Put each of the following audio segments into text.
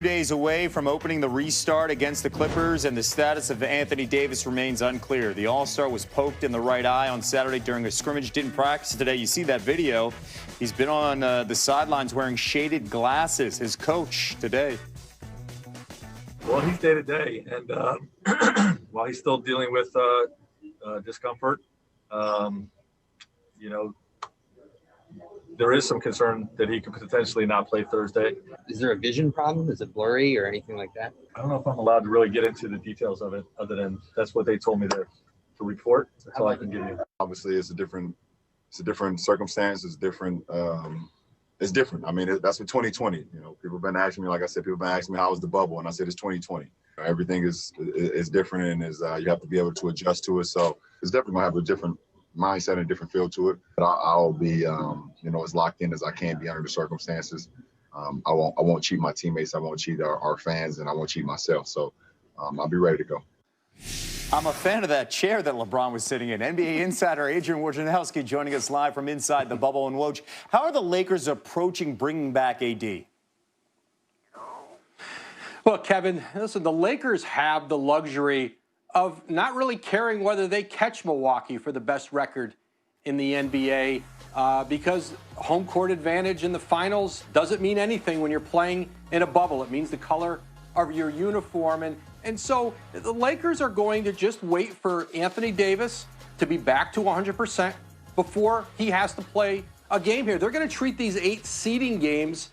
Days away from opening the restart against the Clippers, and the status of Anthony Davis remains unclear. The All-Star was poked in the right eye on Saturday during a scrimmage, didn't practice today. You see that video. He's been on the sidelines wearing shaded glasses. His coach today. Well, he's day-to-day, and while he's still dealing with discomfort, there is some concern that he could potentially not play Thursday. Is there a vision problem? Is it blurry or anything like that? I don't know if I'm allowed to really get into the details of it, other than that's what they told me to report. That's all I can give you. Obviously, it's a different circumstance. It's different. It's different. I mean, that's what 2020. People have been asking me, like I said, people have been asking me how was the bubble, and I said it's 2020. Everything is different, and you have to be able to adjust to it. So it's definitely gonna have a different mindset and a different feel to it. But I'll be, as locked in as I can be under the circumstances. I won't cheat my teammates. I won't cheat our fans, and I won't cheat myself. So I'll be ready to go. I'm a fan of that chair that LeBron was sitting in. NBA insider Adrian Wojnarowski joining us live from inside the bubble. And Woj, how are the Lakers approaching bringing back AD? Well, Kevin, listen, the Lakers have the luxury of not really caring whether they catch Milwaukee for the best record in the NBA because home court advantage in the finals doesn't mean anything when you're playing in a bubble. It means the color of your uniform. And so the Lakers are going to just wait for Anthony Davis to be back to 100% before he has to play a game here. They're going to treat these 8 seeding games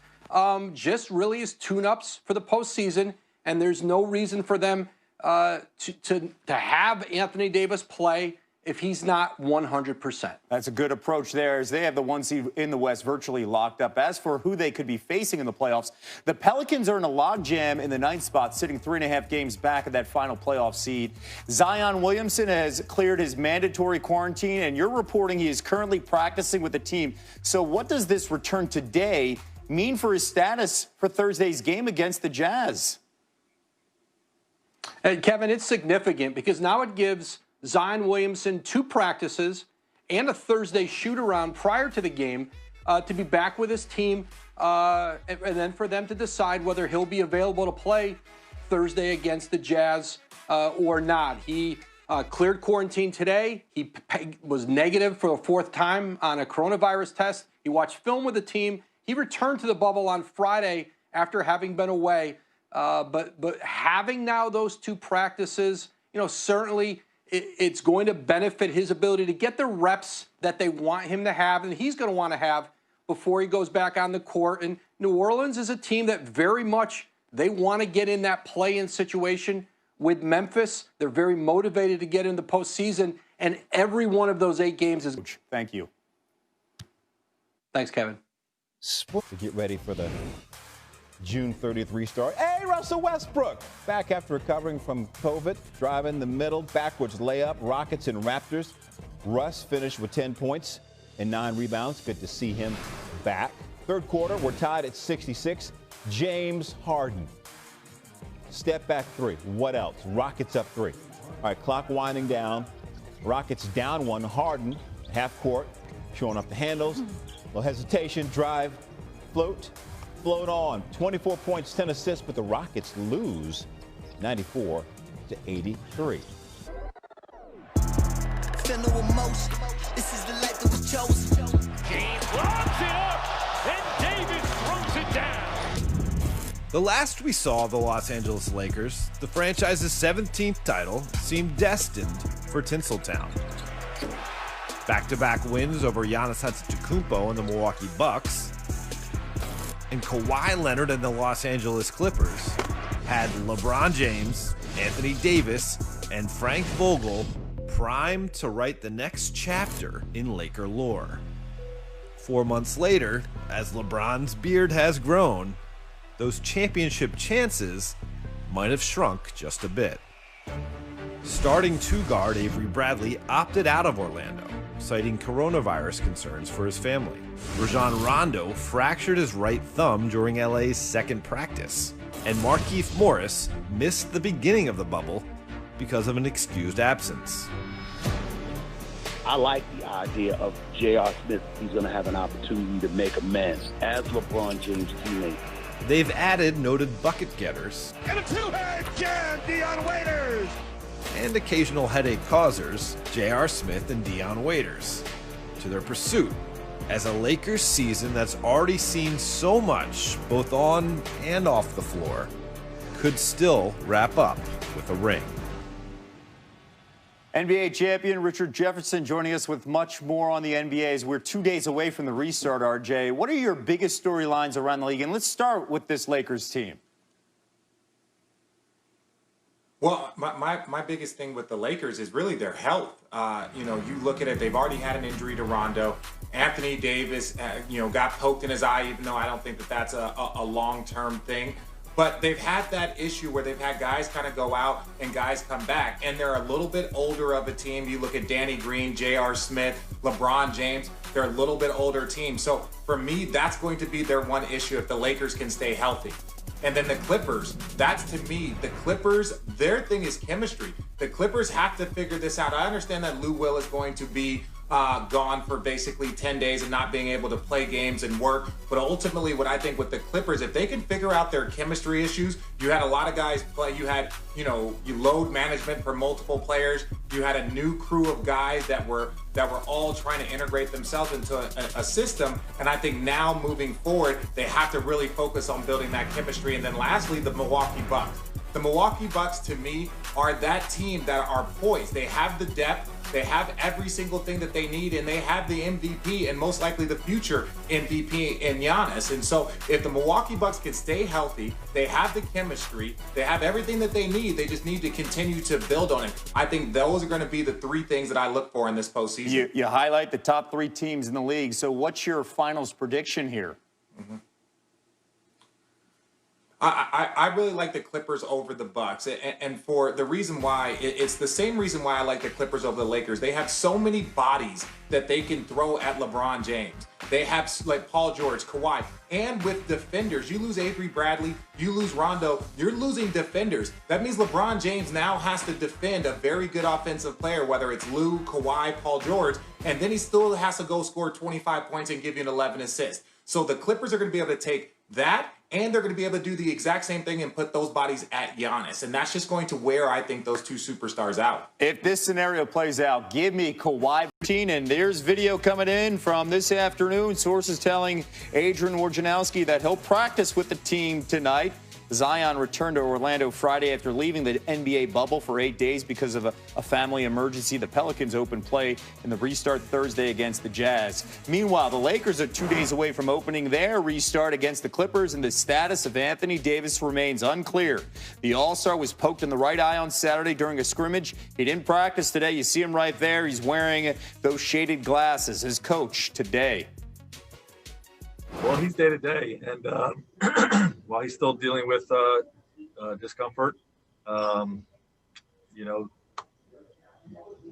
just really as tune-ups for the postseason, and there's no reason for them to have Anthony Davis play if he's not 100%. That's a good approach there, as they have the 1 seed in the West virtually locked up. As for who they could be facing in the playoffs, the Pelicans are in a logjam in the 9th spot, sitting 3.5 games back of that final playoff seed. Zion Williamson has cleared his mandatory quarantine, and you're reporting he is currently practicing with the team. So what does this return today mean for his status for Thursday's game against the Jazz? And Kevin, it's significant because now it gives Zion Williamson 2 practices and a Thursday shoot-around prior to the game to be back with his team and then for them to decide whether he'll be available to play Thursday against the Jazz or not. He cleared quarantine today. He was negative for the 4th time on a coronavirus test. He watched film with the team. He returned to the bubble on Friday after having been away. But having now those 2 practices, certainly it's going to benefit his ability to get the reps that they want him to have, and he's going to want to have before he goes back on the court. And New Orleans is a team that very much, they want to get in that play-in situation with Memphis. They're very motivated to get in the postseason, and every one of those 8 games is... Thank you. Thanks, Kevin. To get ready for the June 30th restart. Hey, Russell Westbrook back after recovering from COVID, driving the middle, backwards layup, Rockets and Raptors. Russ finished with 10 points and 9 rebounds. Good to see him back. Third quarter, we're tied at 66. James Harden. Step back 3. What else? Rockets up 3. All right, clock winding down. Rockets down 1. Harden, half court, showing off the handles. No hesitation, drive, float on. 24 points, 10 assists, but the Rockets lose 94-83. This is the life that was chosen. James lobs it up, and Davis throws it down. The last we saw of the Los Angeles Lakers, the franchise's 17th title seemed destined for Tinseltown. Back-to-back wins over Giannis Antetokounmpo and the Milwaukee Bucks, and Kawhi Leonard and the Los Angeles Clippers had LeBron James, Anthony Davis, and Frank Vogel primed to write the next chapter in Laker lore. 4 months later, as LeBron's beard has grown, those championship chances might have shrunk just a bit. Starting 2 guard Avery Bradley opted out of Orlando, citing coronavirus concerns for his family. Rajon Rondo fractured his right thumb during LA's second practice, and Markieff Morris missed the beginning of the bubble because of an excused absence. I like the idea of J.R. Smith. He's going to have an opportunity to make amends as LeBron James' teammate. they've added noted bucket getters And a two-hand jam, Dion Waiters. and occasional headache causers, J.R. Smith and Dion Waiters, to their pursuit as a Lakers season that's already seen so much, both on and off the floor, could still wrap up with a ring. NBA champion Richard Jefferson joining us with much more on the NBA as we're 2 days away from the restart, RJ. What are your biggest storylines around the league? And let's start with this Lakers team. Well, my biggest thing with the Lakers is really their health. You look at it, they've already had an injury to Rondo. Anthony Davis, got poked in his eye, even though I don't think that that's a long-term thing. But they've had that issue where they've had guys kind of go out and guys come back. And they're a little bit older of a team. You look at Danny Green, J.R. Smith, LeBron James. They're a little bit older team. So for me, that's going to be their one issue if the Lakers can stay healthy. And then the Clippers, that's to me, the Clippers, their thing is chemistry. The Clippers have to figure this out. I understand that Lou Will is going to be gone for basically 10 days and not being able to play games and work. But ultimately, what I think with the Clippers, if they can figure out their chemistry issues, you had a lot of guys play. You had, you load management for multiple players. You had a new crew of guys that were all trying to integrate themselves into a system. And I think now moving forward, they have to really focus on building that chemistry. And then lastly, the Milwaukee Bucks. The Milwaukee Bucks, to me, are that team that are poised. They have the depth. They have every single thing that they need, and they have the MVP and most likely the future MVP in Giannis. And so if the Milwaukee Bucks can stay healthy, they have the chemistry, they have everything that they need. They just need to continue to build on it. I think those are going to be the three things that I look for in this postseason. You highlight the top three teams in the league. So what's your finals prediction here? Mm-hmm. I really like the Clippers over the Bucks, and for the reason why, it's the same reason why I like the Clippers over the Lakers. They have so many bodies that they can throw at LeBron James. They have like Paul George, Kawhi, and with defenders, you lose Avery Bradley, you lose Rondo, you're losing defenders. That means LeBron James now has to defend a very good offensive player, whether it's Lou, Kawhi, Paul George, and then he still has to go score 25 points and give you an 11 assists. So the Clippers are going to be able to take that, and they're going to be able to do the exact same thing and put those bodies at Giannis. And that's just going to wear, I think, those two superstars out. If this scenario plays out, give me Kawhi routine. And there's video coming in from this afternoon. Sources telling Adrian Wojnarowski that he'll practice with the team tonight. Zion returned to Orlando Friday after leaving the NBA bubble for 8 days because of a family emergency. The Pelicans open play in the restart Thursday against the Jazz. Meanwhile, the Lakers are 2 days away from opening their restart against the Clippers, and the status of Anthony Davis remains unclear. The All-Star was poked in the right eye on Saturday during a scrimmage. He didn't practice today. You see him right there. He's wearing those shaded glasses. His coach today. Well, he's day to day, and while he's still dealing with discomfort,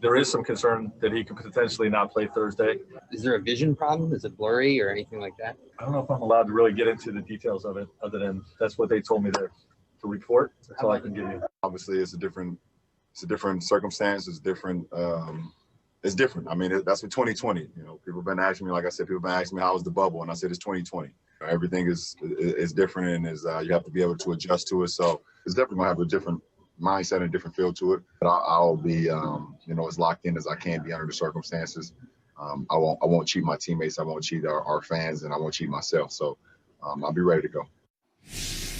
there is some concern that he could potentially not play Thursday. Is there a vision problem? Is it blurry or anything like that? I don't know if I'm allowed to really get into the details of it, other than that's what they told me to report. That's all I can give you. Obviously, it's a different circumstance. It's different. It's different. I mean, that's what 2020. People have been asking me, like I said, people have been asking me how was the bubble, and I said it's 2020. Everything is different, and you have to be able to adjust to it. So it's definitely gonna have a different mindset and a different feel to it. But I'll be, as locked in as I can be under the circumstances. I won't cheat my teammates. I won't cheat our fans, and I won't cheat myself. So I'll be ready to go.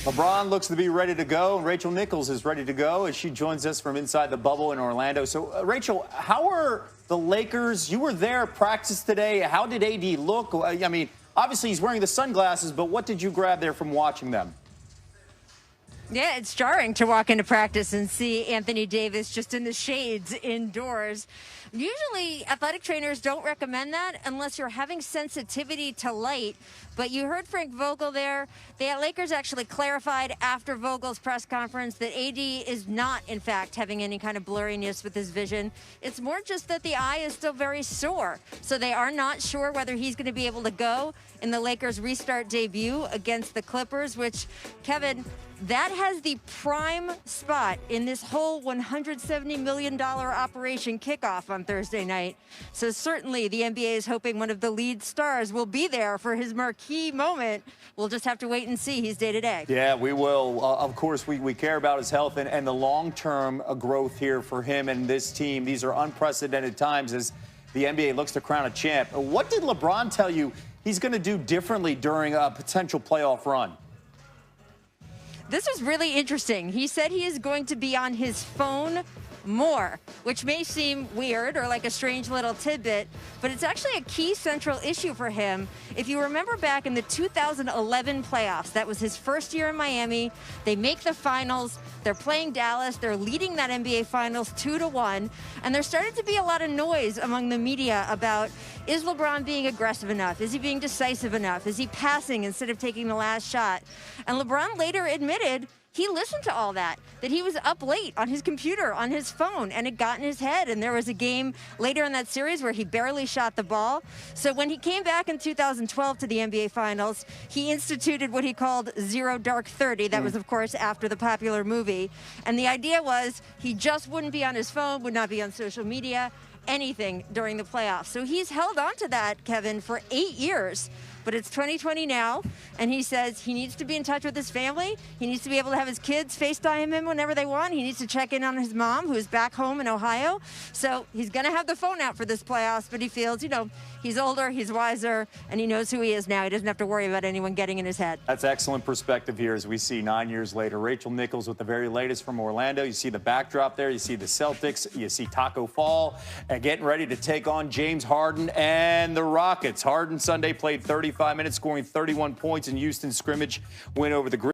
LeBron looks to be ready to go, and Rachel Nichols is ready to go as she joins us from inside the bubble in Orlando. So, Rachel, how are the Lakers? You were there at practice today. How did AD look? I mean, obviously he's wearing the sunglasses, but what did you grab there from watching them? Yeah, it's jarring to walk into practice and see Anthony Davis just in the shades indoors. Usually, athletic trainers don't recommend that unless you're having sensitivity to light. But you heard Frank Vogel there. The Lakers actually clarified after Vogel's press conference that AD is not, in fact, having any kind of blurriness with his vision. It's more just that the eye is still very sore. So they are not sure whether he's going to be able to go in the Lakers' restart debut against the Clippers, which, Kevin, that has the prime spot in this whole $170 million operation kickoff on on Thursday night. So certainly the NBA is hoping one of the lead stars will be there for his marquee moment. We'll just have to wait and see. He's day to day. Yeah, we will. Of course, we care about his health and the long-term growth here for him and this team. These are unprecedented times as the NBA looks to crown a champ. What did LeBron tell you he's going to do differently during a potential playoff run? This is really interesting. He said he is going to be on his phone more, which may seem weird or like a strange little tidbit, but it's actually a key central issue for him. If you remember back in the 2011 playoffs, that was his first year in Miami. They make the finals. They're playing Dallas. They're leading that NBA Finals 2-1. And there started to be a lot of noise among the media about, is LeBron being aggressive enough? Is he being decisive enough? Is he passing instead of taking the last shot? And LeBron later admitted he listened to all that he was up late on his computer, on his phone, and it got in his head. And there was a game later in that series where he barely shot the ball. So when he came back in 2012 to the NBA Finals, he instituted what he called Zero Dark 30. That was, of course, after the popular movie. And the idea was he just wouldn't be on his phone, would not be on social media, anything during the playoffs. So he's held on to that, Kevin, for 8 years. But it's 2020 now, and he says he needs to be in touch with his family. He needs to be able to have his kids FaceTime him whenever they want. He needs to check in on his mom, who's back home in Ohio. So he's going to have the phone out for this playoffs, but he feels, he's older, he's wiser, and he knows who he is now. He doesn't have to worry about anyone getting in his head. That's excellent perspective here as we see 9 years later. Rachel Nichols with the very latest from Orlando. You see the backdrop there. You see the Celtics. You see Taco Fall getting ready to take on James Harden and the Rockets. Harden Sunday played 35 minutes, scoring 31 points in Houston scrimmage win over the Grizzlies.